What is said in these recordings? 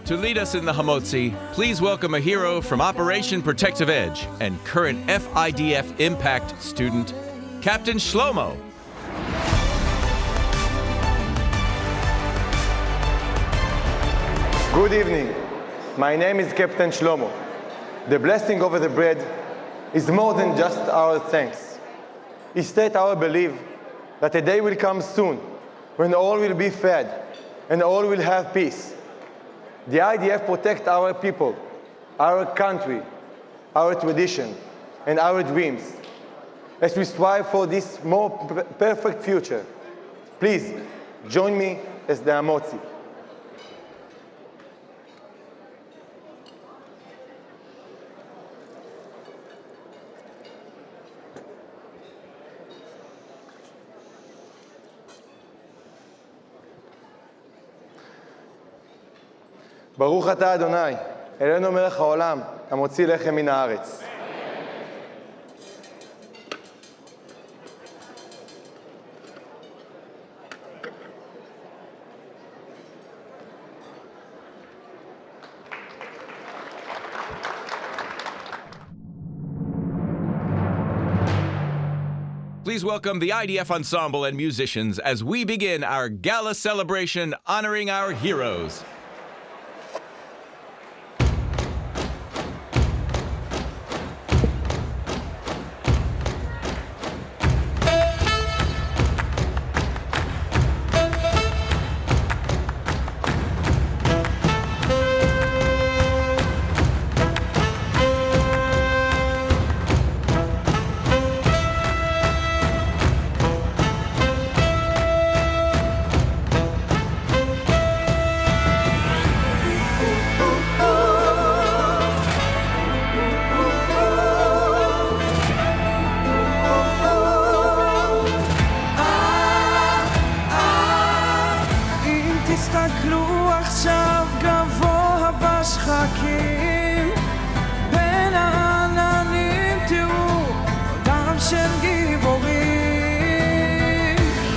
To lead us in the Hamotzi, please welcome a hero from Operation Protective Edge and current FIDF Impact student, Captain Shlomo. Good evening. My name is Captain Shlomo. The blessing over the bread is more than just our thanks. It states our belief that a day will come soon when all will be fed and all will have peace. The IDF protects our people, our country, our tradition, and our dreams as we strive for this more perfect future. Please join me as the Hamotzi. ברוך אתה אדוני, אלוהינו מלך העולם, המוציא לחם מן הארץ. Please welcome the IDF Ensemble and musicians as we begin our gala celebration honoring our heroes. תסתכלו עכשיו גבוה בשחקים בין העננים תראו עולם של גיבורים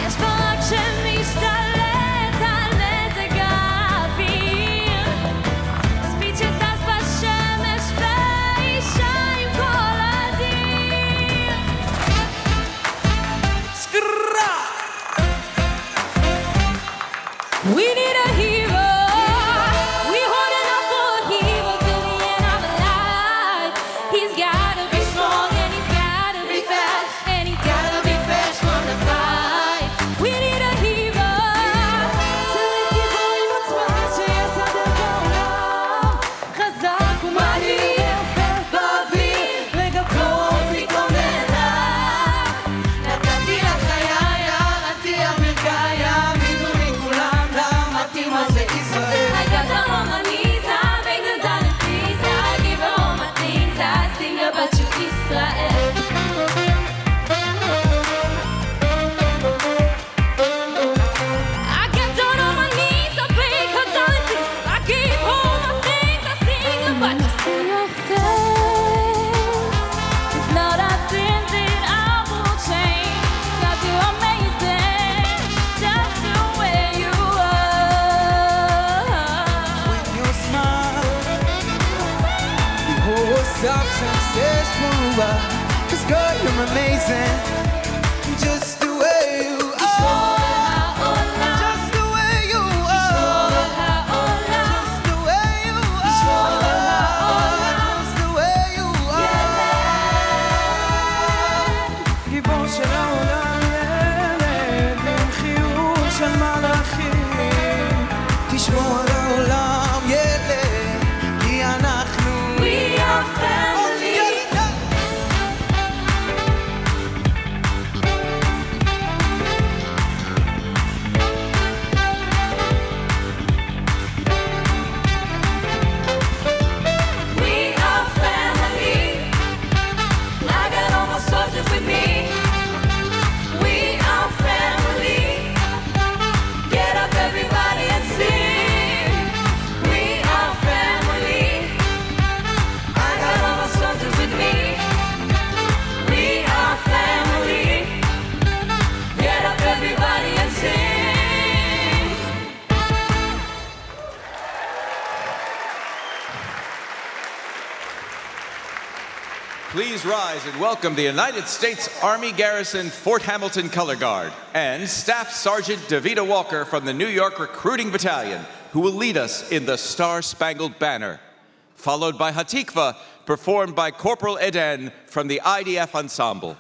יש ברק שמשתלט על מזג האוויר ספיד שטס בשמש ואישה עם כל אדיר סקרה We need a hero. We holding up for a hero till the end of our life. He's gotta be strong and he's gotta be fast and he's gotta be fresh from the fight. We need a hero. צריך גיבורים עוצמה שיסדר בעולם. חזק ומהיר באוויר לגבות להתכונן לה. נתתי לך חיי, ירדתי אמריקאי. I got down on my knees, I beg the darling please I give her all my things, I sing about you Israel I get down on my knees, I beg her darling please I give her all my things, I sing about you See your face It's not a thing that I will change Cause you're amazing Just the way you substance says forever Cause girl you're amazing Just the way you are Just the way you are Just the way you are Just the way you are גיבור של העולם ילד עם חיוך של מלאכים תשמור על העולם ילד כי אנחנו with me, we are family. Get up everybody and sing. rise and welcome the United States Army Garrison Fort Hamilton Color Guard and Staff Sergeant Davita Walker from the New York Recruiting Battalion, who will lead us in the Star-Spangled Banner, followed by Hatikva, performed by Corporal Eden from the IDF Ensemble.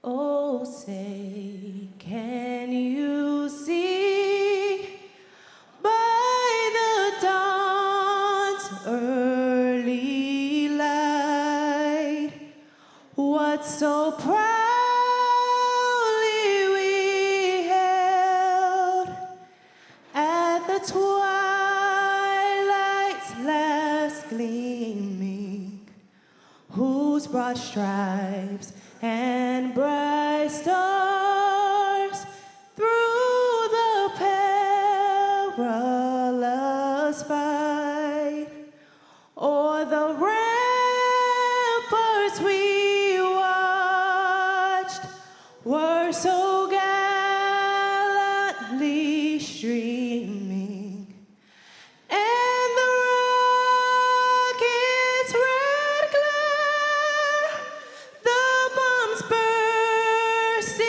Oh, say, can you see by the dawn's early light what so proudly we held at the twilight's last gleaming, whose broad stripes and bright stars through the perilous fight o'er the ramparts we watched were so gallantly streaming, and the rocket's red glare, the bombs bursting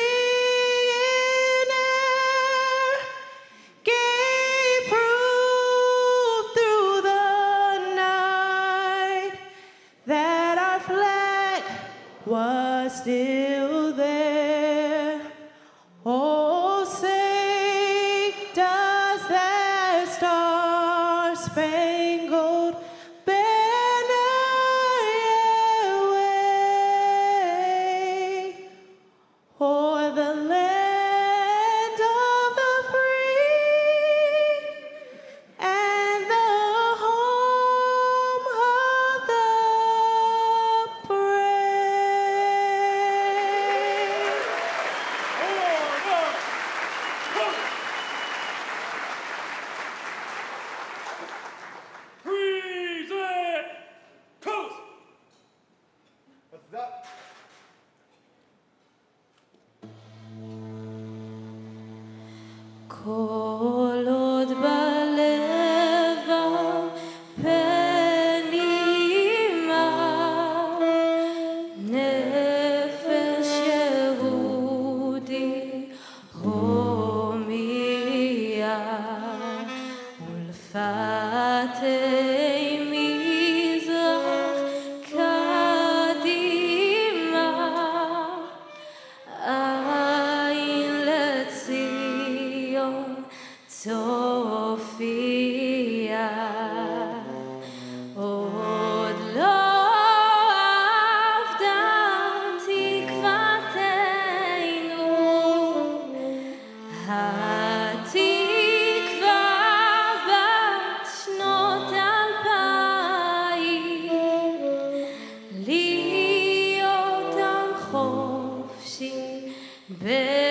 in air, gave proof through the night that our flag was still there. Oh, say, does that star-spangled banner yet wave o'er the land of the free and the home of the brave? Freeze it! Close! What's that? כל עוד בלב הפנימה נפש יהודי הומייה ולפתי מזרח קדימה עין לציון צופיה עוד לא אבדה תקוותנו, התקווה בת שנות 2000 להיות עם חופשי בארצנו,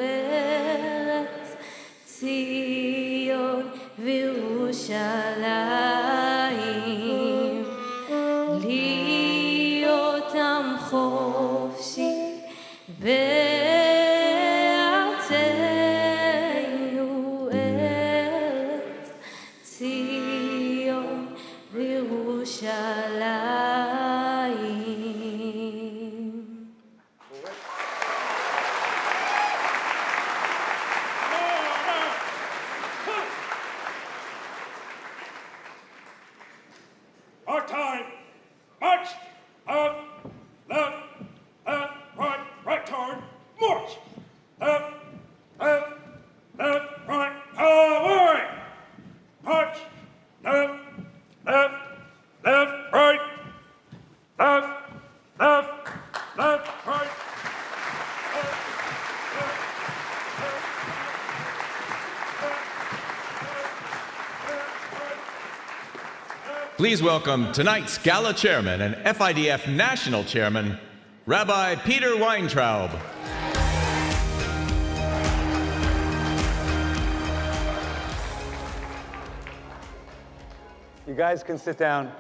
ארץ ציון וירושלים, להיות עם חופשי בארצנו, ארץ ציון וירושלים. please welcome tonight's Gala Chairman and FIDF National Chairman, Rabbi Peter Weintraub. You guys can sit down.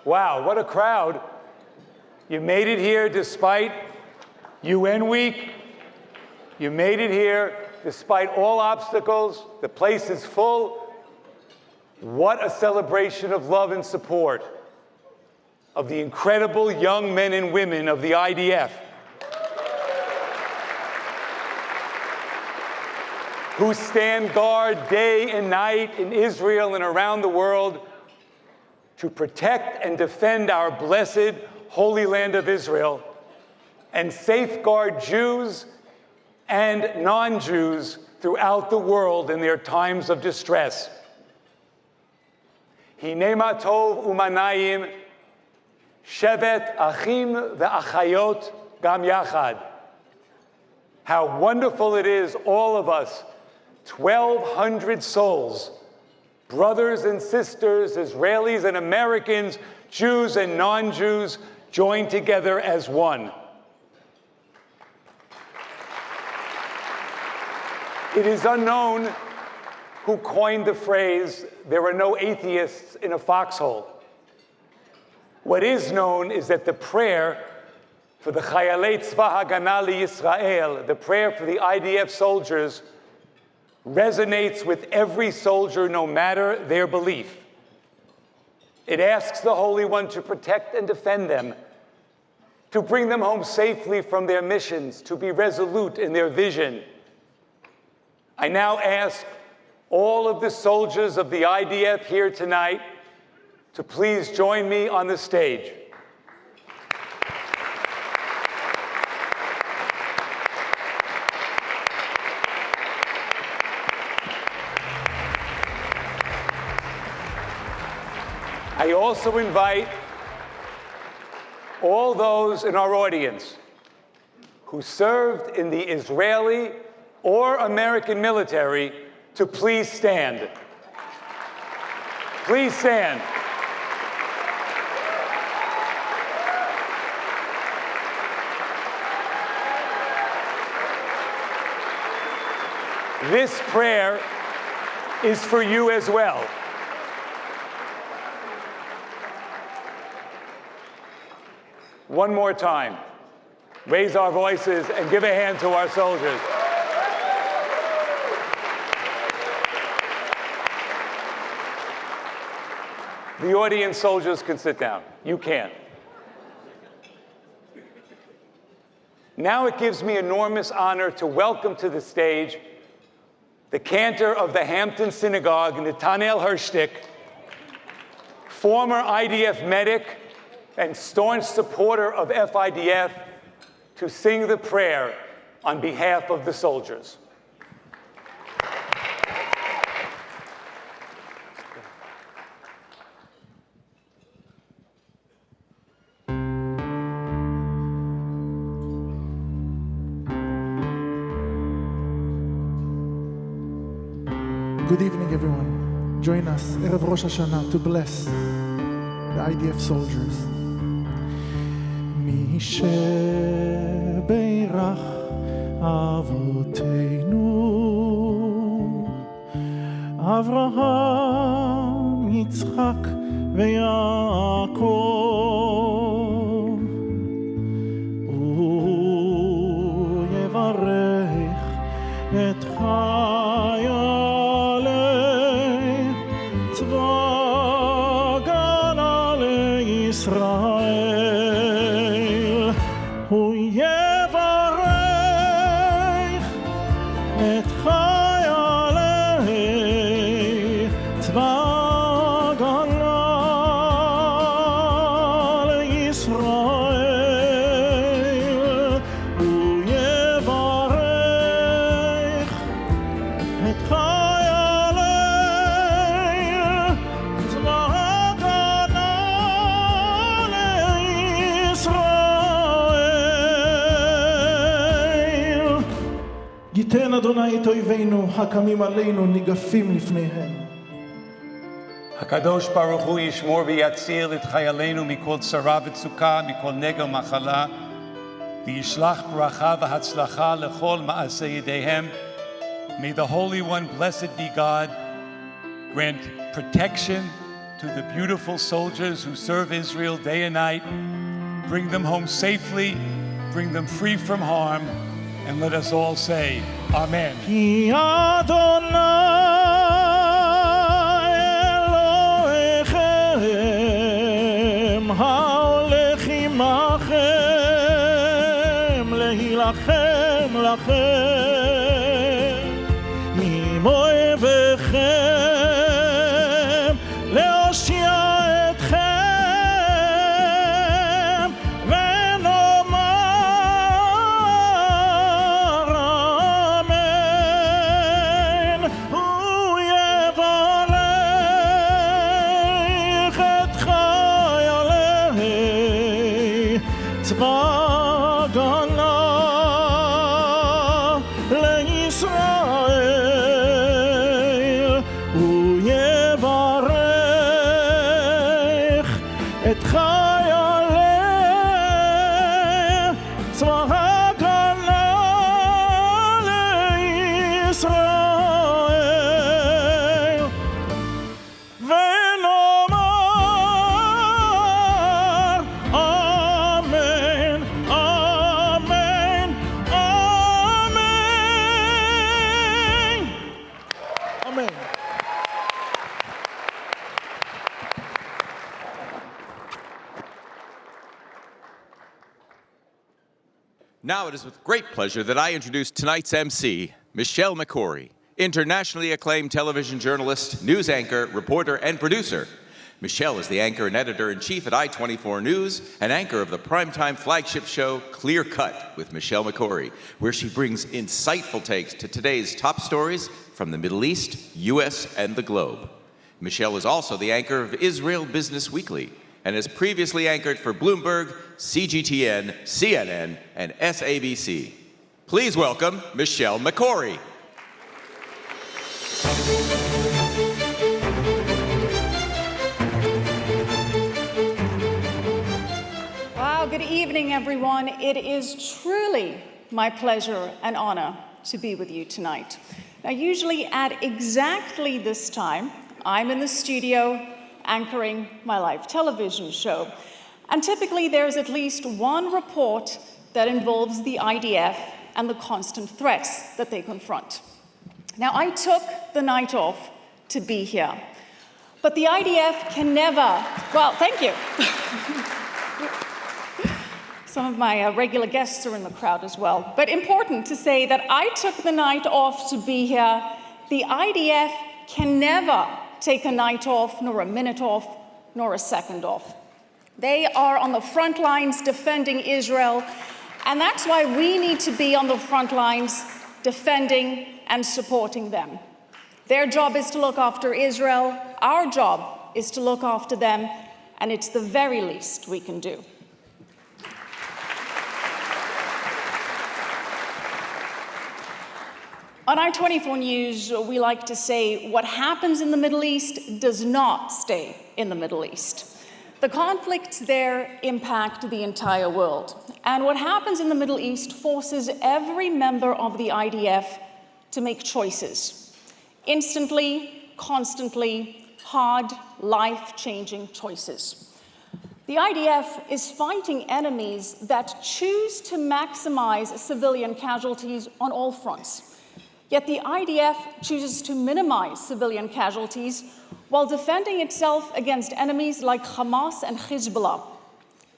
Wow, what a crowd. You made it here despite UN Week. You made it here despite all obstacles. The place is full. What a celebration of love and support of the incredible young men and women of the IDF who stand guard day and night in Israel and around the world to protect and defend our blessed Holy Land of Israel and safeguard Jews and non-Jews throughout the world in their times of distress. Hine ma tov umanayim, shevet achim ve'achayot gam yachad. How wonderful it is, all of us, 1,200 souls, brothers and sisters, Israelis and Americans, Jews and non-Jews, joined together as one. It is unknown who coined the phrase, "There are no atheists in a foxhole." What is known is that the prayer for the Chayalei Tzva Hagana Yisrael, the prayer for the IDF soldiers, resonates with every soldier no matter their belief. It asks the Holy One to protect and defend them, to bring them home safely from their missions, to be resolute in their vision. I now ask all of the soldiers of the IDF here tonight to please join me on the stage. I also invite all those in our audience who served in the Israeli or American military to please stand. Please stand. This prayer is for you as well. One more time, raise our voices and give a hand to our soldiers. The audience soldiers can sit down. You can. Now it gives me enormous honor to welcome to the stage the cantor of the Hampton Synagogue, Netanel Hershtik, former IDF medic and staunch supporter of FIDF, to sing the prayer on behalf of the soldiers. Good evening, everyone. Join us, Erev Rosh Hashanah, to bless the IDF soldiers. מי שברך אבותינו, אברהם, יצחק ויעקב, הוא יברך את חיילי צבא הגנה לישראל. הוא יברך את חיילי צבא הגנה לישראל. הוא יברך ייתן אדוני את אויבינו הקמים עלינו ניגפים לפניהם. הקדוש ברוך הוא ישמור ויציל את חיילינו מכל צרה וצוקה, מכל נגע ומחלה, וישלח ברכה והצלחה לכל מעשי ידיהם. May the Holy One, blessed be God, grant protection to the beautiful soldiers who serve Israel day and night. Bring them home safely, bring them free from harm, and let us all say, Amen. כי אדוני אלוהיכם ההולך עמכם להילחם לכם עם אויביכם להושיע אתכם ונאמר אמן. הוא יברך את חיילי צבא ההגנה לישראל. הוא יברך את חיילי צבא ההגנה לישראל. ונאמר אמן, אמן, אמן. אמן. Now it is with great pleasure that I introduce tonight's MC, Michelle Makori, internationally acclaimed television journalist, news anchor, reporter, and producer. Michelle is the anchor and editor-in-chief at I-24 News and anchor of the primetime flagship show Clear Cut with Michelle Makori, where she brings insightful takes to today's top stories from the Middle East, US, and the globe. Michelle is also the anchor of Israel Business Weekly and has previously anchored for Bloomberg, CGTN, CNN, and SABC. Please welcome Michelle Makori. Wow, good evening, everyone. It is truly my pleasure and honor to be with you tonight. Now, usually at exactly this time, I'm in the studio anchoring my live television show. And typically there's at least one report that involves the IDF and the constant threats that they confront. Now, I took the night off to be here, but the IDF can never, well, thank you. Some of my regular guests are in the crowd as well. But important to say that I took the night off to be here. The IDF can never take a night off, nor a minute off, nor a second off. They are on the front lines defending Israel, and that's why we need to be on the front lines defending and supporting them. Their job is to look after Israel. Our job is to look after them, and it's the very least we can do. On I-24 News, we like to say what happens in the Middle East does not stay in the Middle East. The conflicts there impact the entire world. And what happens in the Middle East forces every member of the IDF to make choices. Instantly, constantly, hard, life-changing choices. The IDF is fighting enemies that choose to maximize civilian casualties on all fronts. Yet the IDF chooses to minimize civilian casualties while defending itself against enemies like Hamas and Hezbollah,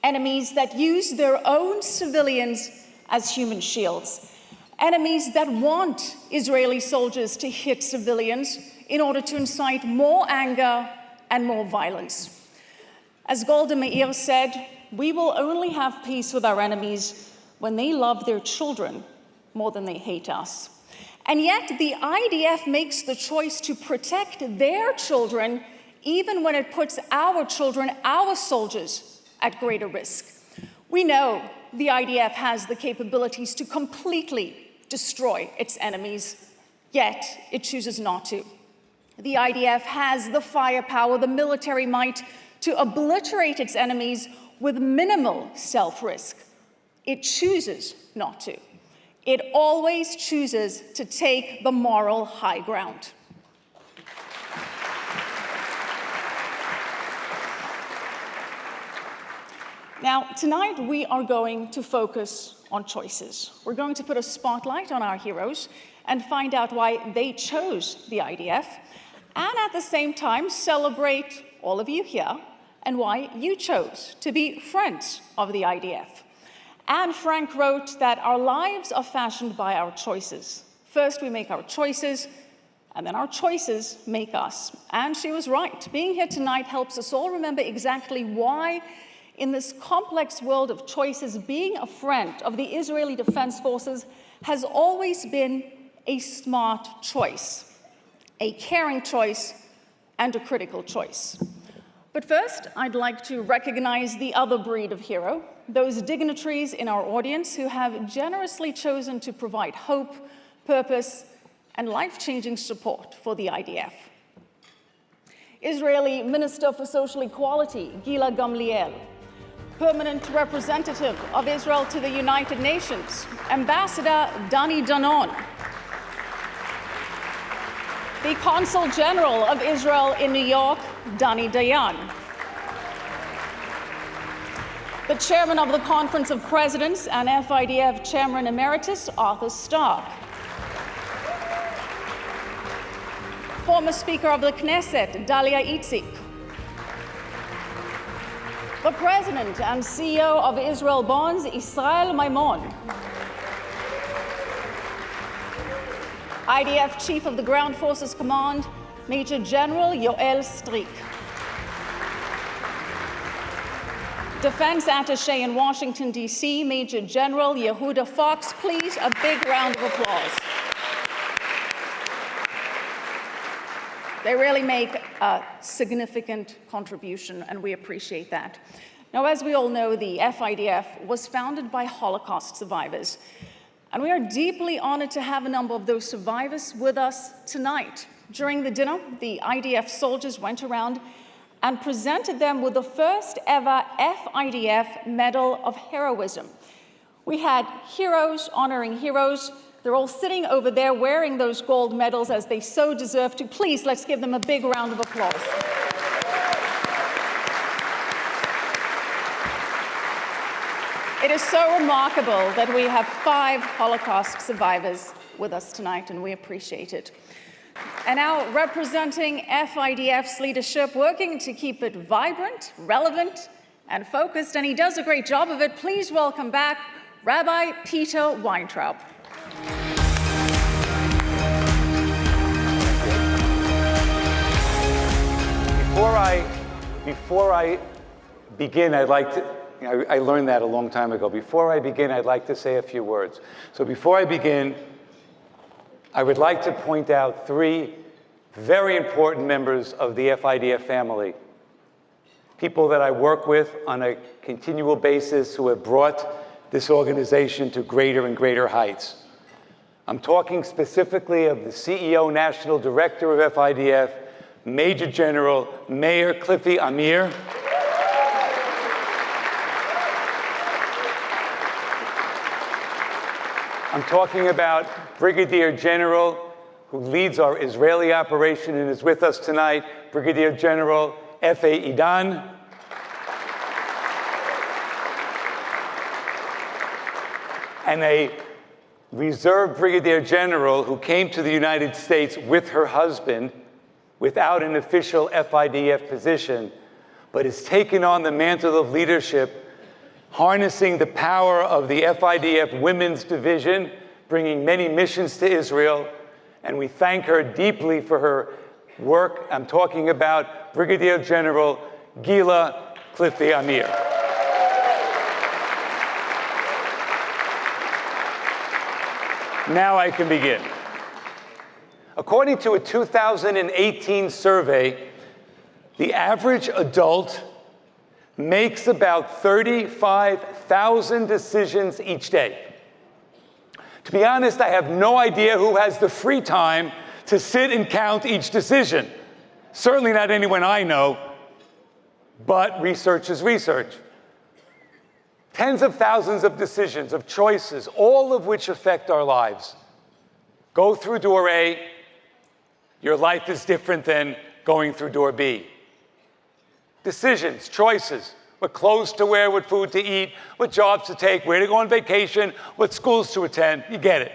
enemies that use their own civilians as human shields, enemies that want Israeli soldiers to hit civilians in order to incite more anger and more violence. As Golda Meir said, we will only have peace with our enemies when they love their children more than they hate us. And yet the IDF makes the choice to protect their children even when it puts our children, our soldiers, at greater risk. We know the IDF has the capabilities to completely destroy its enemies, yet it chooses not to. The IDF has the firepower, the military might to obliterate its enemies with minimal self-risk. It chooses not to. It always chooses to take the moral high ground. Now, tonight we are going to focus on choices. We're going to put a spotlight on our heroes and find out why they chose the IDF, and at the same time celebrate all of you here and why you chose to be friends of the IDF. Anne Frank wrote that our lives are fashioned by our choices. First we make our choices, and then our choices make us. And she was right. Being here tonight helps us all remember exactly why, in this complex world of choices, being a friend of the Israeli Defense Forces has always been a smart choice, a caring choice, and a critical choice. But first, I'd like to recognize the other breed of hero, those dignitaries in our audience who have generously chosen to provide hope, purpose, and life-changing support for the IDF. Israeli Minister for Social Equality, Gila Gamliel, Permanent Representative of Israel to the United Nations, Ambassador Dani Danon, the Consul General of Israel in New York, Dani Dayan, the Chairman of the Conference of Presidents and FIDF Chairman Emeritus, Arthur Stark, former Speaker of the Knesset, Dalia Itzik, the President and CEO of Israel Bonds, Israel Maimon, IDF Chief of the Ground Forces Command, Major General Yoel Strick, Defense Attaché in Washington, D.C., Major General Yehuda Fox. Please, a big round of applause. They really make a significant contribution, and we appreciate that. Now, as we all know, the FIDF was founded by Holocaust survivors, and we are deeply honored to have a number of those survivors with us tonight. During the dinner, the IDF soldiers went around and presented them with the first ever FIDF Medal of Heroism. We had heroes honoring heroes. They're all sitting over there wearing those gold medals as they so deserve to. Please, let's give them a big round of applause. It is so remarkable that we have 5 Holocaust survivors with us tonight, and we appreciate it. And now, representing FIDF's leadership, working to keep it vibrant, relevant, and focused, and he does a great job of it, please welcome back Rabbi Peter Weintraub. Before I begin, I'd like to, I learned that a long time ago. Before I begin, I'd like to say a few words. So before I begin, I would like to point out 3 very important members of the FIDF family, people that I work with on a continual basis who have brought this organization to greater and greater heights. I'm talking specifically of the CEO, National Director of FIDF, Major General Meir Cliffy Amir. I'm talking about Brigadier General, who leads our Israeli operation and is with us tonight, Brigadier General F.A. Idan. And a reserve Brigadier General who came to the United States with her husband without an official FIDF position, but has taken on the mantle of leadership, harnessing the power of the FIDF Women's Division, bringing many missions to Israel, and we thank her deeply for her work. I'm talking about Brigadier General Gila Cliffy Amir. Now I can begin. According to a 2018 survey, the average adult makes about 35,000 decisions each day. To be honest, I have no idea who has the free time to sit and count each decision. Certainly not anyone I know, but research is research. Tens of thousands of decisions, of choices, all of which affect our lives. Go through door A, your life is different than going through door B. Decisions, choices, what clothes to wear, what food to eat, what jobs to take, where to go on vacation, what schools to attend, you get it.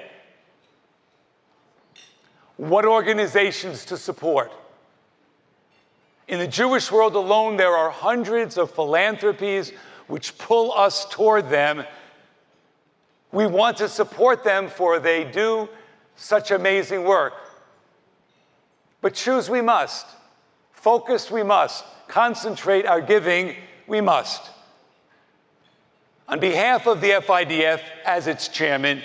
What organizations to support. In the Jewish world alone, there are hundreds of philanthropies which pull us toward them. We want to support them, for they do such amazing work. But choose we must. Focus we must. Concentrate our giving we must. On behalf of the FIDF, as its chairman,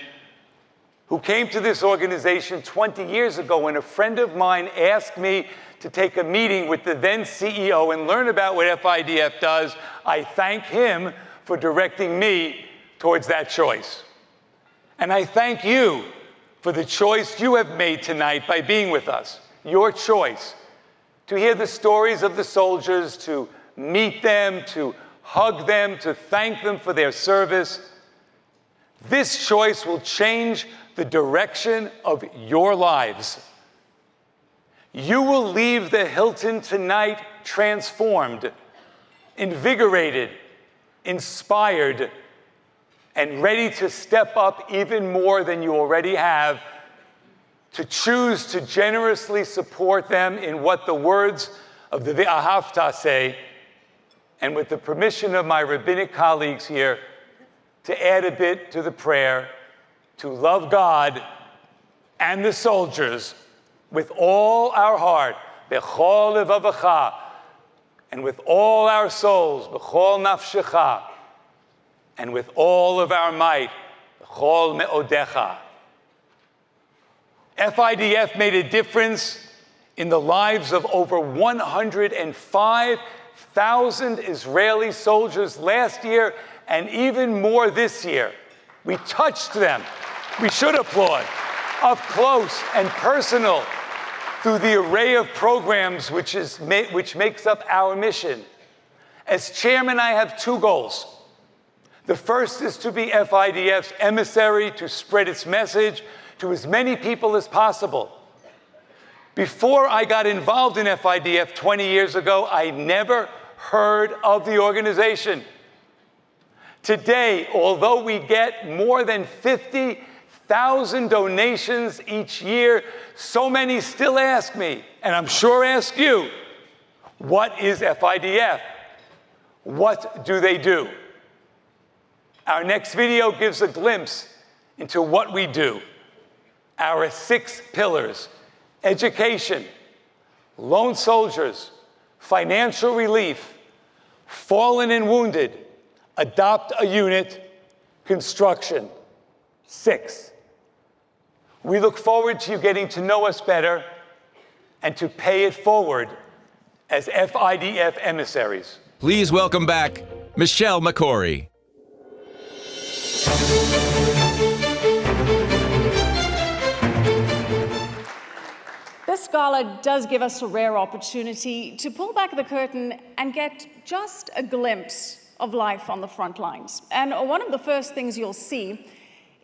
who came to this organization 20 years ago when a friend of mine asked me to take a meeting with the then CEO and learn about what FIDF does, I thank him for directing me towards that choice. And I thank you for the choice you have made tonight by being with us. Your choice to hear the stories of the soldiers, to meet them, to hug them, to thank them for their service. This choice will change the direction of your lives. You will leave the Hilton tonight transformed, invigorated, inspired, and ready to step up even more than you already have, to choose to generously support them in what the words of the V'ahavta say, and with the permission of my rabbinic colleagues here, to add a bit to the prayer, to love God and the soldiers with all our heart, b'chol levavecha, and with all our souls, b'chol nafshecha, and with all of our might, b'chol me'odecha. FIDF made a difference in the lives of over 105,000 Israeli soldiers last year, and even more this year. We touched them. We should applaud. Up close and personal through the array of programs which makes up our mission. As chairman, I have two goals. The first is to be FIDF's emissary, to spread its message to as many people as possible. Before I got involved in FIDF 20 years ago, I never heard of the organization. Today, although we get more than 50,000 donations each year, so many still ask me, and I'm sure ask you, what is FIDF? What do they do? Our next video gives a glimpse into what we do. Our 6 pillars: education, lone soldiers, financial relief, fallen and wounded, adopt a unit, construction. 6. We look forward to you getting to know us better and to pay it forward as FIDF emissaries. Please welcome back Michelle Makori. This gala does give us a rare opportunity to pull back the curtain and get just a glimpse of life on the front lines. And one of the first things you'll see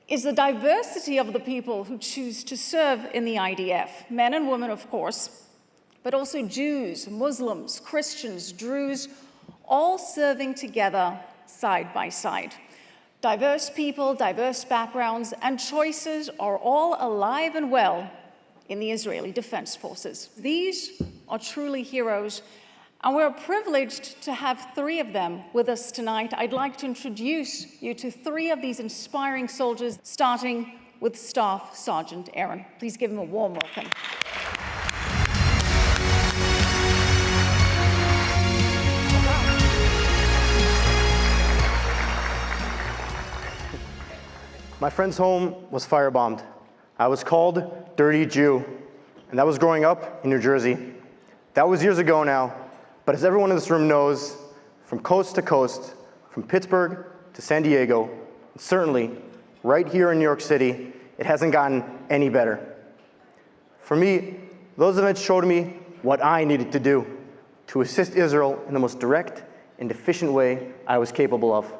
is the diversity of the people who choose to serve in the IDF. Men and women, of course, but also Jews, Muslims, Christians, Druze, all serving together side by side. Diverse people, diverse backgrounds, and choices are all alive and well in the Israeli Defense Forces. These are truly heroes, and we're privileged to have 3 of them with us tonight. I'd like to introduce you to 3 of these inspiring soldiers, starting with Staff Sergeant Aaron. Please give him a warm welcome. My friend's home was firebombed. I was called Dirty Jew, and that was growing up in New Jersey. That was years ago now, but as everyone in this room knows, from coast to coast, from Pittsburgh to San Diego, and certainly right here in New York City, it hasn't gotten any better. For me, those events showed me what I needed to do to assist Israel in the most direct and efficient way I was capable of.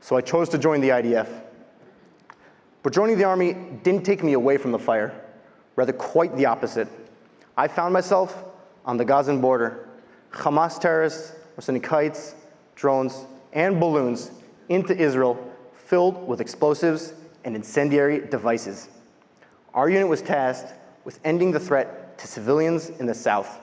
So I chose to join the IDF. But joining the Army didn't take me away from the fire, rather quite the opposite. I found myself on the Gazan border. Hamas terrorists were sending kites, drones, and balloons into Israel filled with explosives and incendiary devices. Our unit was tasked with ending the threat to civilians in the south.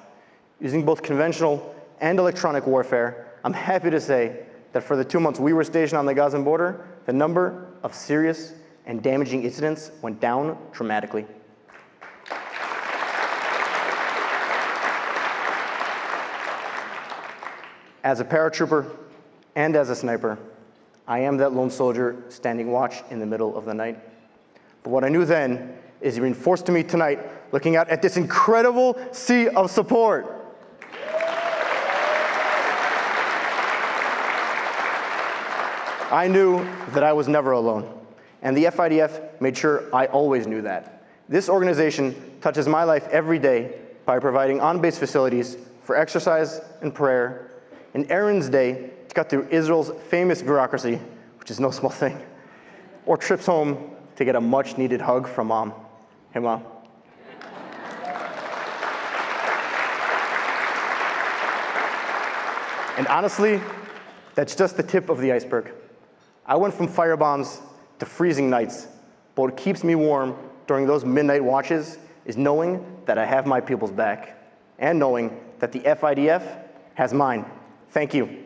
Using both conventional and electronic warfare, I'm happy to say that for the 2 months we were stationed on the Gazan border, the number of serious and damaging incidents went down dramatically. As a paratrooper and as a sniper, I am that lone soldier standing watch in the middle of the night. But what I knew then is reinforced to me tonight, looking out at this incredible sea of support. I knew that I was never alone, and the FIDF made sure I always knew that. This organization touches my life every day by providing on-base facilities for exercise and prayer, and errands day to cut through Israel's famous bureaucracy, which is no small thing, or trips home to get a much-needed hug from Mom. Hey, Mom. And honestly, that's just the tip of the iceberg. I went from firebombs to freezing nights, but what keeps me warm during those midnight watches is knowing that I have my people's back, and knowing that the FIDF has mine. Thank you.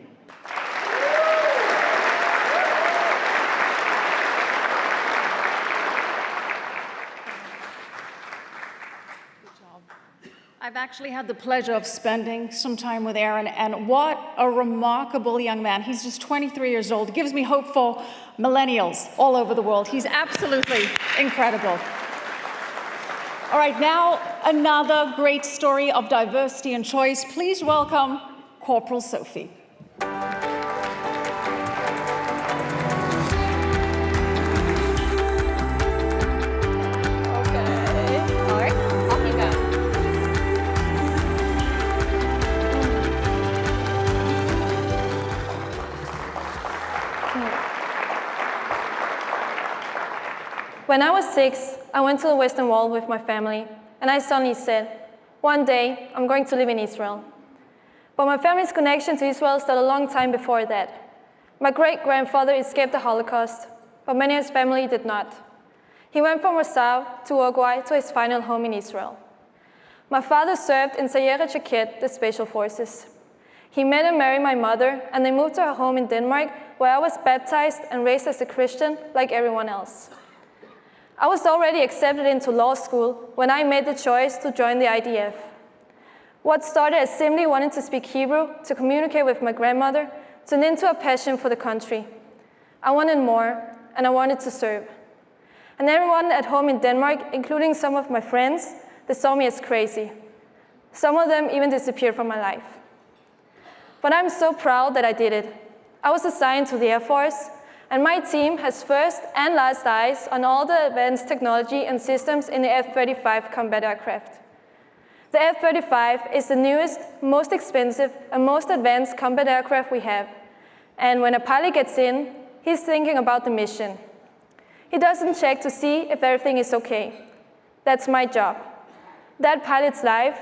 I've actually had the pleasure of spending some time with Aaron, and what a remarkable young man. He's just 23 years old. It gives me hope for millennials all over the world. He's absolutely incredible. All right, now another great story of diversity and choice. Please welcome Corporal Sophie. When I was 6, I went to the Western Wall with my family, and I suddenly said, one day, I'm going to live in Israel. But my family's connection to Israel started a long time before that. My great-grandfather escaped the Holocaust, but many of his family did not. He went from Warsaw to Uruguay to his final home in Israel. My father served in Sayeret Jacket, the Special Forces. He met and married my mother, and they moved to her home in Denmark, where I was baptized and raised as a Christian like everyone else. I was already accepted into law school when I made the choice to join the IDF. What started as simply wanting to speak Hebrew to communicate with my grandmother turned into a passion for the country. I wanted more, and I wanted to serve. And everyone at home in Denmark, including some of my friends, they saw me as crazy. Some of them even disappeared from my life. But I'm so proud that I did it. I was assigned to the Air Force, and my team has first and last eyes on all the advanced technology and systems in the F-35 combat aircraft. The F-35 is the newest, most expensive, and most advanced combat aircraft we have. And when a pilot gets in, he's thinking about the mission. He doesn't check to see if everything is okay. That's my job. That pilot's life,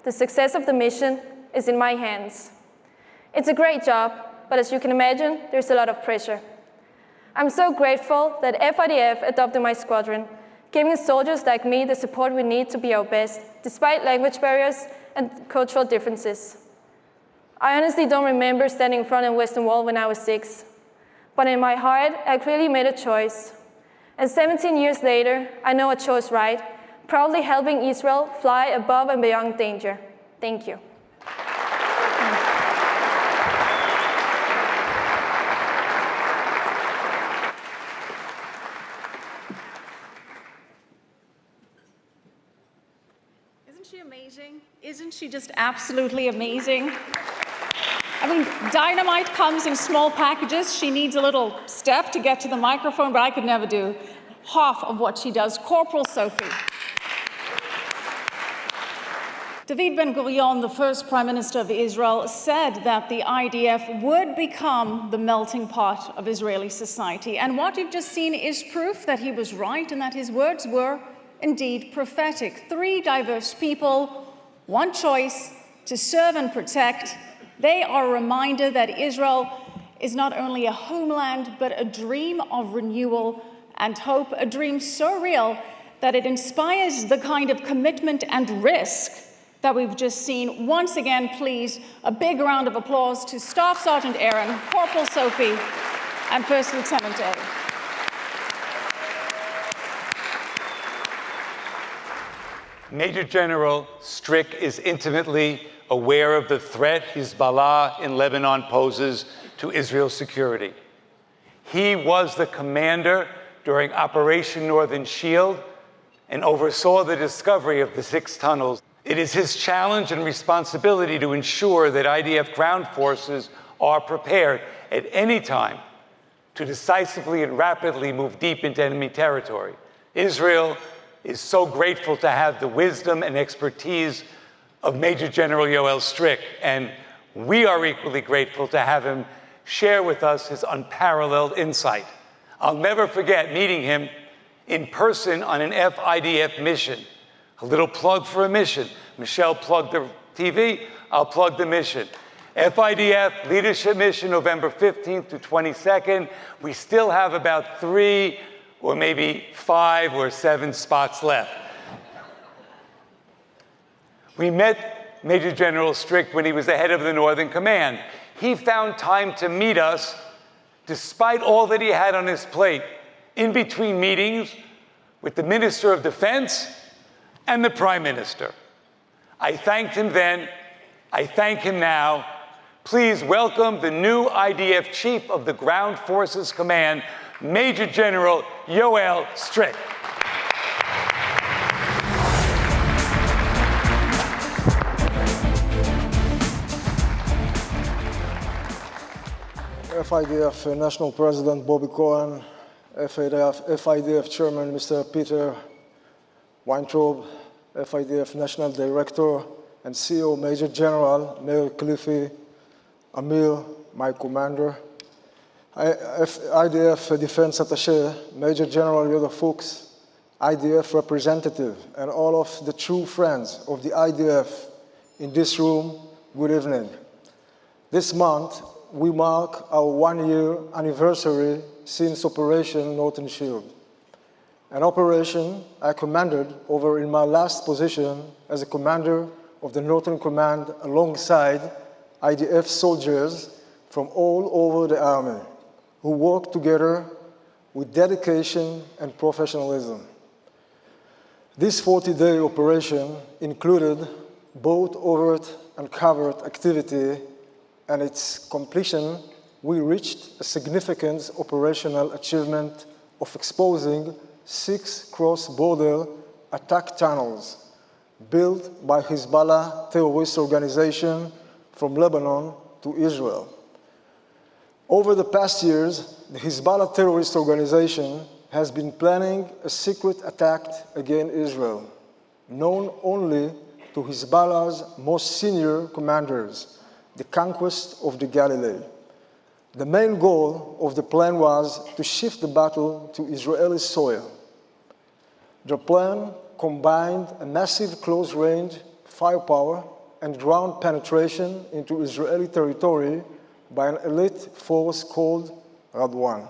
the success of the mission, is in my hands. It's a great job, but as you can imagine, there's a lot of pressure. I'm so grateful that FIDF adopted my squadron, giving soldiers like me the support we need to be our best, despite language barriers and cultural differences. I honestly don't remember standing in front of the Western Wall when I was 6, but in my heart, I clearly made a choice. And 17 years later, I know I chose right, proudly helping Israel fly above and beyond danger. Thank you. Amazing? Isn't she just absolutely amazing? I mean, dynamite comes in small packages. She needs a little step to get to the microphone, but I could never do half of what she does. Corporal Sophie. David Ben-Gurion, the first Prime Minister of Israel, said that the IDF would become the melting pot of Israeli society. And what you've just seen is proof that he was right and that his words were indeed prophetic. 3 diverse people, one choice to serve and protect. They are a reminder that Israel is not only a homeland, but a dream of renewal and hope, a dream so real that it inspires the kind of commitment and risk that we've just seen. Once again, please, a big round of applause to Staff Sergeant Aaron, Corporal Sophie, and First Lieutenant A. Major General Strick is intimately aware of the threat Hezbollah in Lebanon poses to Israel's security. He was the commander during Operation Northern Shield and oversaw the discovery of the 6 tunnels. It is his challenge and responsibility to ensure that IDF ground forces are prepared at any time to decisively and rapidly move deep into enemy territory. Israel is so grateful to have the wisdom and expertise of Major General Yoel Strick, and we are equally grateful to have him share with us his unparalleled insight. I'll never forget meeting him in person on an FIDF mission. A little plug for a mission. Michelle plugged the TV, I'll plug the mission. FIDF Leadership Mission, November 15th to 22nd. We still have about 3 or maybe 5 or 7 spots left. We met Major General Strick when he was the head of the Northern Command. He found time to meet us despite all that he had on his plate, in between meetings with the Minister of Defense and the Prime Minister. I thanked him then, I thank him now. Please welcome the new IDF Chief of the Ground Forces Command, Major General Yoel Strick. FIDF National President Bobby Cohen, FIDF Chairman Mr. Peter Weintraub, FIDF National Director and CEO Major General Meir Cliffy, Amir, my commander, IDF Defense Attaché Major General Yoda Fuchs, IDF representative, and all of the true friends of the IDF in this room, good evening. This month, we mark our 1-year anniversary since Operation Northern Shield, an operation I commanded over in my last position as a commander of the Northern Command alongside IDF soldiers from all over the Army who worked together with dedication and professionalism. This 40-day operation included both overt and covert activity, and its completion, we reached a significant operational achievement of exposing 6 cross-border attack tunnels built by Hezbollah terrorist organization from Lebanon to Israel. Over the past years, the Hezbollah terrorist organization has been planning a secret attack against Israel, known only to Hezbollah's most senior commanders, the conquest of the Galilee. The main goal of the plan was to shift the battle to Israeli soil. The plan combined a massive close-range firepower and ground penetration into Israeli territory by an elite force called Radwan.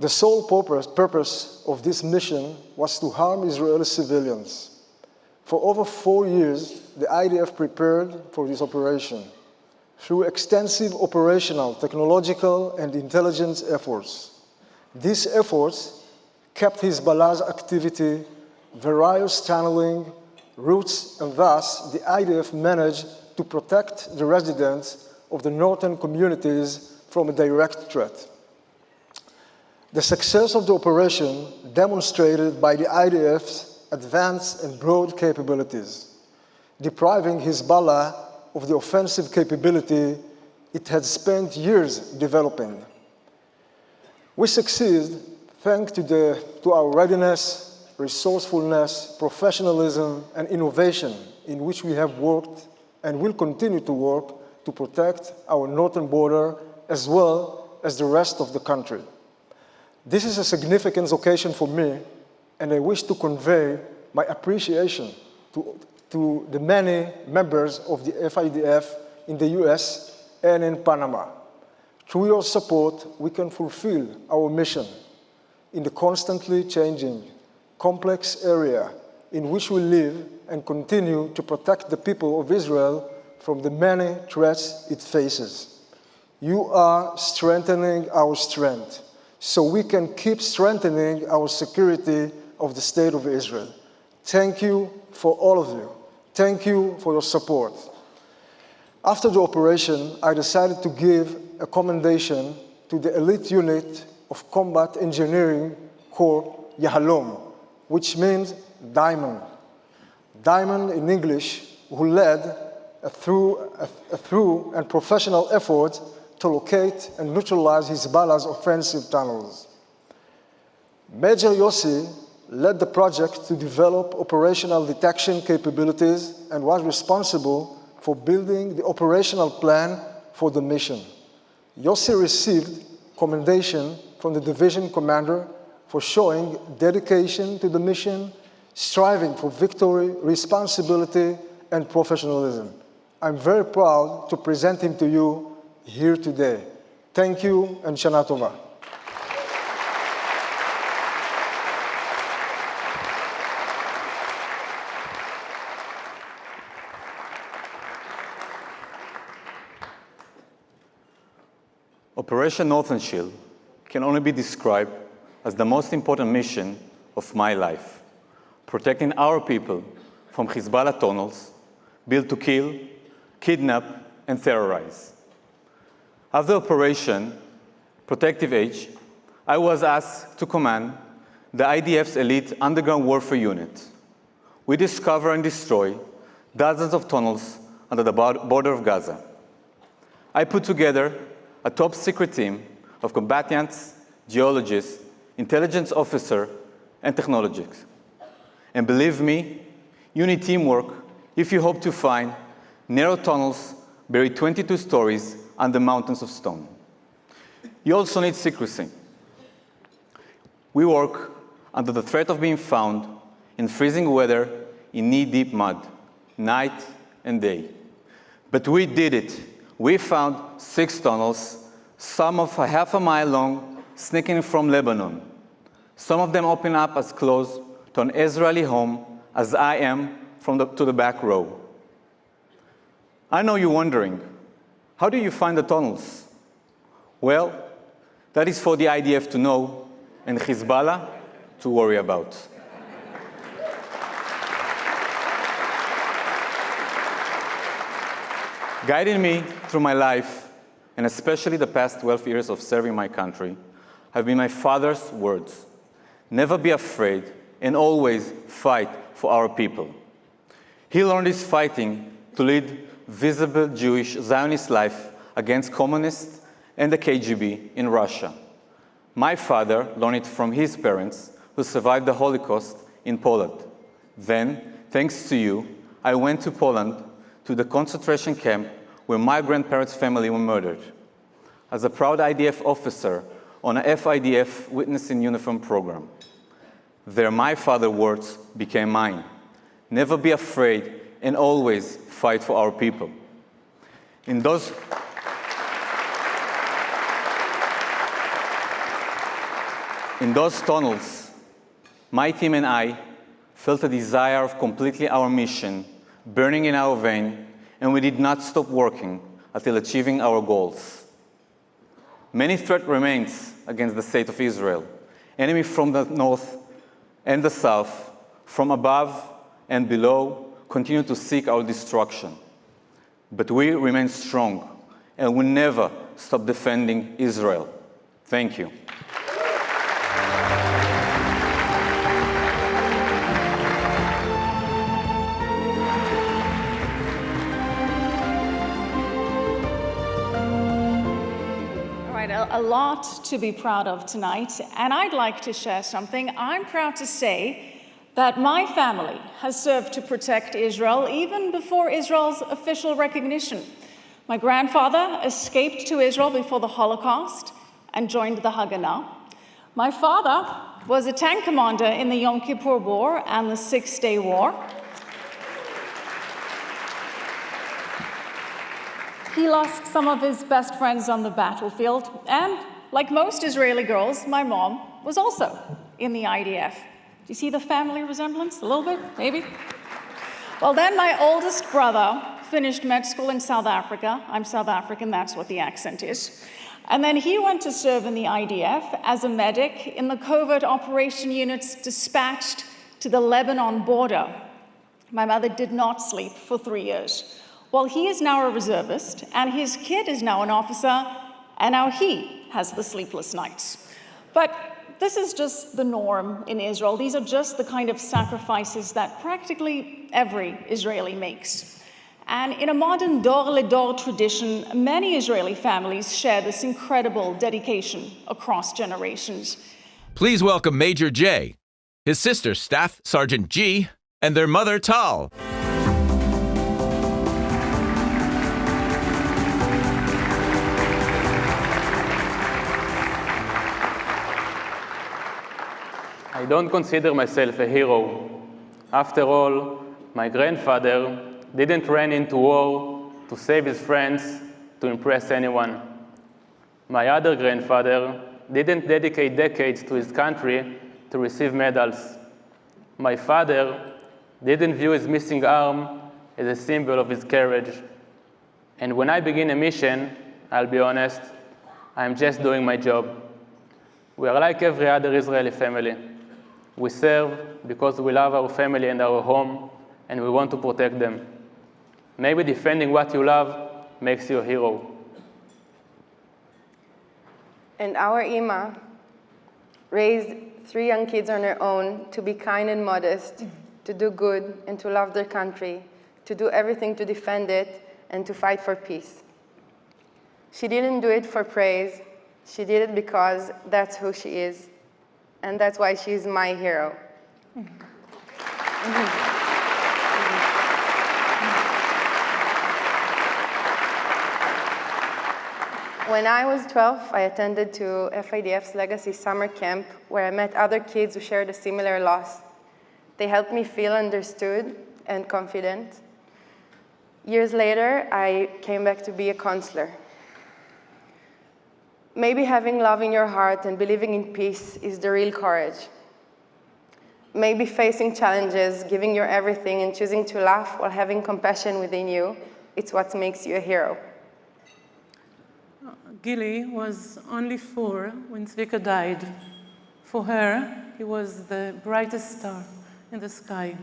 The sole purpose of this mission was to harm Israeli civilians. For over 4 years, the IDF prepared for this operation through extensive operational, technological, and intelligence efforts. These efforts kept Hezbollah's activity, various tunneling routes, and thus the IDF managed to protect the residents of the northern communities from a direct threat. The success of the operation demonstrated by the IDF's advanced and broad capabilities, depriving Hezbollah of the offensive capability it had spent years developing. We succeeded Thanks to our readiness, resourcefulness, professionalism, and innovation in which we have worked and will continue to work to protect our northern border as well as the rest of the country. This is a significant occasion for me, and I wish to convey my appreciation to the many members of the FIDF in the US and in Panama. Through your support, we can fulfill our mission in the constantly changing, complex area in which we live and continue to protect the people of Israel from the many threats it faces. You are strengthening our strength so we can keep strengthening our security of the State of Israel. Thank you for all of you. Thank you for your support. After the operation, I decided to give a commendation to the elite unit of Combat Engineering Corps Yahalom, which means diamond. Diamond in English, who led a thorough and professional effort to locate and neutralize Hezbollah's offensive tunnels. Major Yossi led the project to develop operational detection capabilities and was responsible for building the operational plan for the mission. Yossi received commendation from the division commander for showing dedication to the mission, striving for victory, responsibility, and professionalism. I'm very proud to present him to you here today. Thank you, and Shana Tova. Operation Northern Shield can only be described as the most important mission of my life, protecting our people from Hezbollah tunnels built to kill, kidnap, and terrorize. After Operation Protective Edge, I was asked to command the IDF's elite underground warfare unit. We discover and destroy dozens of tunnels under the border of Gaza. I put together a top-secret team of combatants, geologists, intelligence officers, and technologists. And believe me, you need teamwork if you hope to find narrow tunnels buried 22 stories under mountains of stone. You also need secrecy. We work under the threat of being found in freezing weather in knee-deep mud, night and day. But we did it. We found 6 tunnels, some of half a mile long, sneaking from Lebanon. Some of them open up as close to an Israeli home as I am to the back row. I know you're wondering, how do you find the tunnels? Well, that is for the IDF to know and Hezbollah to worry about. Guiding me through my life, and especially the past 12 years of serving my country, have been my father's words. Never be afraid and always fight for our people. He learned his fighting to lead visible Jewish Zionist life against communists and the KGB in Russia. My father learned it from his parents who survived the Holocaust in Poland. Then, thanks to you, I went to Poland to the concentration camp where my grandparents' family were murdered. As a proud IDF officer on a FIDF Witness in Uniform program, there my father's words became mine. Never be afraid and always fight for our people. In those tunnels, my team and I felt a desire of completing our mission burning in our vein, and we did not stop working until achieving our goals. Many threat remains against the state of Israel. Enemy from the north and the south, from above and below, continue to seek our destruction. But we remain strong, and we never stop defending Israel. Thank you. a lot to be proud of tonight, and I'd like to share something. I'm proud to say that my family has served to protect Israel even before Israel's official recognition. My grandfather escaped to Israel before the Holocaust and joined the Haganah. My father was a tank commander in the Yom Kippur War and the Six-Day War. He lost some of his best friends on the battlefield, and like most Israeli girls, my mom was also in the IDF. Do you see the family resemblance? A little bit, maybe? Well, then my oldest brother finished med school in South Africa. I'm South African, that's what the accent is. And then he went to serve in the IDF as a medic in the covert operation units dispatched to the Lebanon border. My mother did not sleep for 3 years. Well, he is now a reservist, and his kid is now an officer, and now he has the sleepless nights. But this is just the norm in Israel. These are just the kind of sacrifices that practically every Israeli makes. And in a modern dor-le-dor tradition, many Israeli families share this incredible dedication across generations. Please welcome Major J, his sister Staff Sergeant G, and their mother Tal. I don't consider myself a hero. After all, my grandfather didn't run into war to save his friends, to impress anyone. My other grandfather didn't dedicate decades to his country to receive medals. My father didn't view his missing arm as a symbol of his courage. And when I begin a mission, I'll be honest, I'm just doing my job. We are like every other Israeli family. We serve because we love our family and our home, and we want to protect them. Maybe defending what you love makes you a hero. And our Ima raised 3 young kids on her own to be kind and modest, to do good and to love their country, to do everything to defend it and to fight for peace. She didn't do it for praise. She did it because that's who she is. And that's why she's my hero. When I was 12, I attended to FIDF's Legacy Summer Camp, where I met other kids who shared a similar loss. They helped me feel understood and confident. Years later, I came back to be a counselor. Maybe having love in your heart and believing in peace is the real courage. Maybe facing challenges, giving your everything, and choosing to laugh while having compassion within you, it's what makes you a hero. Gilly was only 4 when Zvika died. For her, he was the brightest star in the sky.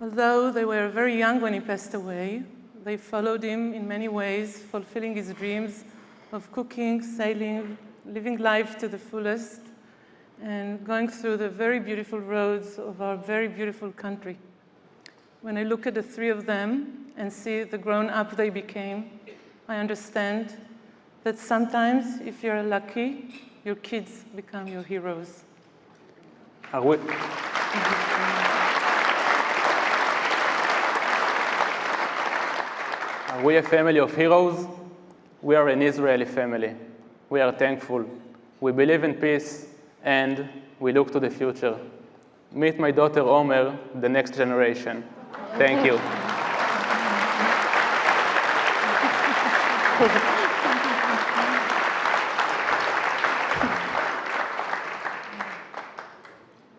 Although they were very young when he passed away, they followed him in many ways, fulfilling his dreams of cooking, sailing, living life to the fullest, and going through the very beautiful roads of our very beautiful country. When I look at the 3 of them and see the grown-up they became, I understand that sometimes, if you're lucky, your kids become your heroes. Are we a family of heroes? We are an Israeli family. We are thankful. We believe in peace, and we look to the future. Meet my daughter Omer, the next generation. Thank you.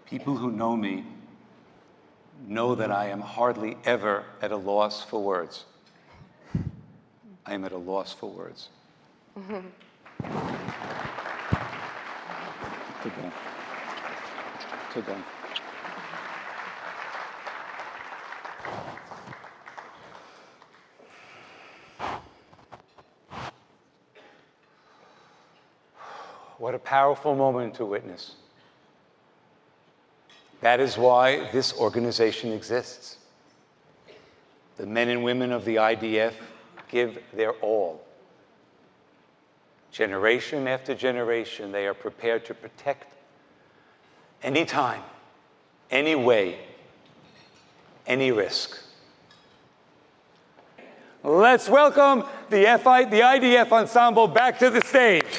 People who know me know that I am hardly ever at a loss for words. I am at a loss for words. Today. What a powerful moment to witness. That is why this organization exists. The men and women of the IDF give their all. Generation after generation, they are prepared to protect anytime, any way, any risk. Let's welcome the IDF Ensemble back to the stage.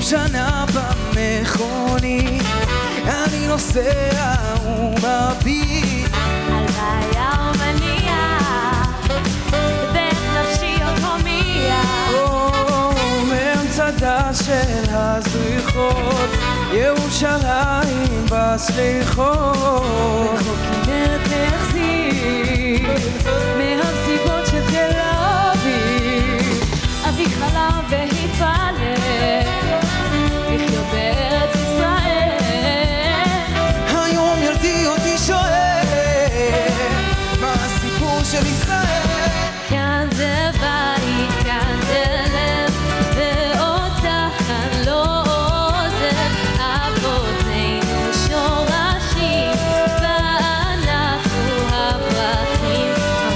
שנה במכונית, אני נוסע ומביט על בעיה ומניח, ואיך נפשי עוד הומיע. מאמצע דש של הזריחות, ירושלים בסליחות. רחוק כנרת החזיר, מהמסיבות של תל אביב. אבי חלם והתפלל, לחיות בארץ ישראל. היום ילדי אותי שואל, מה הסיפור של ישראל? כאן זה בית, כאן זה לב, ואותך כאן לא עוזב. אבותינו שורשים, ואנחנו הפרחים,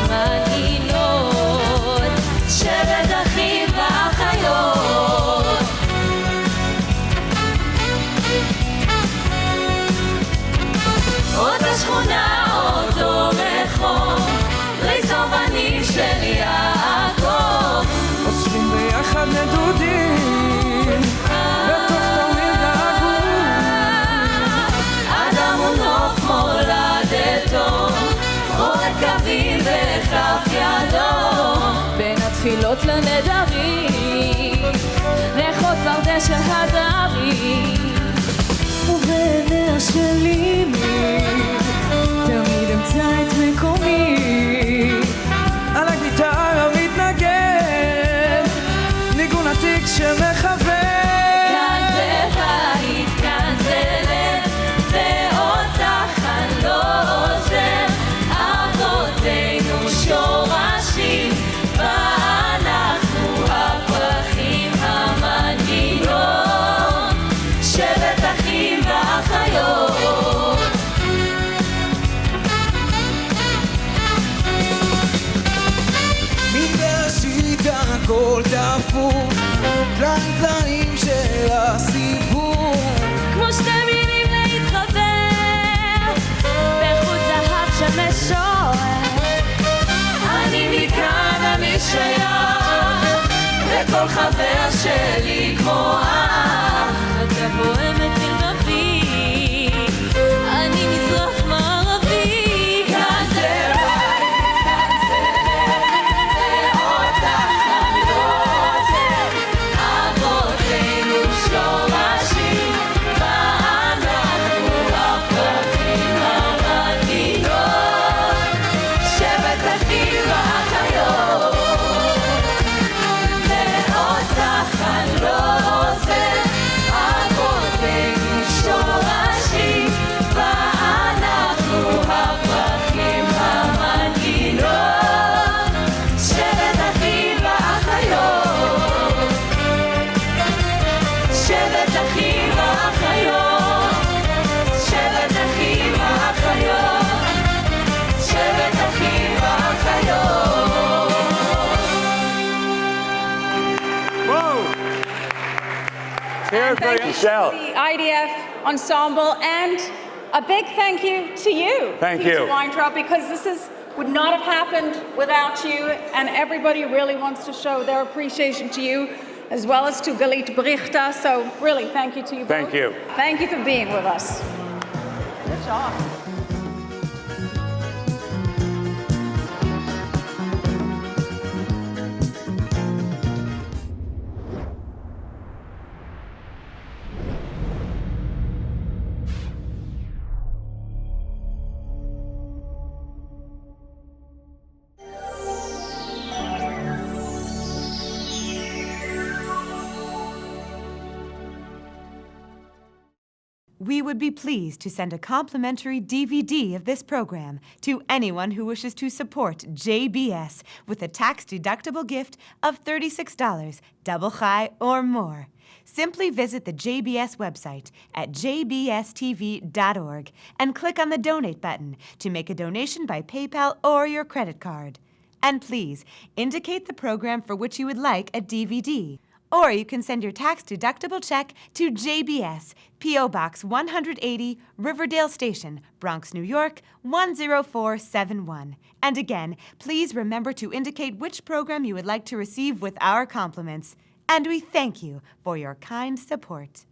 המנגינות, שבט אחים ואחיות. אותה שכונה, אותו רחוב, ריס אבנים של יעקב. אוספים ביחד נדודים, בתוך תרמיל געגועים. אדם הוא נוף מולדתו, רואה קווים בכף ידו. בין התפילות לנדרים, ריחות ורדה של הדרים. ובעיניה של אמי, תמיד אמצא את מקומי. על הגיטרה מתנגן, ניגון עתיק שמכוון. כאן זה בית, כאן זה לב, ואותך כאן לא עוזב. אבותינו שורשים, ואנחנו הפרחים, המנגינות, שבט אחים ואחיות. מבראשית הכל תפור, טלאים טלאים של הסיפור. כמו שתי מילים להתחבר, בחוט זהב שמשורר. אני מכאן, אני שייך, וכל חבר שלי כמו אח. אתה פועמת מלבבי, אני מזרח מערבי. כאן זה בית, כאן זה לב, ואותך כאן לא עוזב. אבותינו שורשים, ואנחנו הפרחים, המנגינות, שבט אחים ואחיות. ואותך כאן לא עוזב. אבותינו שורשים, ואנחנו הפרחים, המנגינות, שבט אחים ואחיות. שבט אחים ואחיות. שבט אחים ואחיות. שבט אחים ואחיות. Cheers for Thank you to Michelle. the IDF Ensemble, and a big thank you to you, Thank Peter you. Weintraub, because would not have happened without you, and everybody really wants to show their appreciation to you, as well as to Galit Brichta. So really, thank you to you both. Thank you. Thank you for being with us. Good job. We would be pleased to send a complimentary DVD of this program to anyone who wishes to support JBS with a tax-deductible gift of $36, double high or more. Simply visit the JBS website at jbstv.org and click on the Donate button to make a donation by PayPal or your credit card. And please, indicate the program for which you would like a DVD. Or you can send your tax-deductible check to JBS, P.O. Box 180, Riverdale Station, Bronx, New York, 10471. And again, please remember to indicate which program you would like to receive with our compliments. And we thank you for your kind support.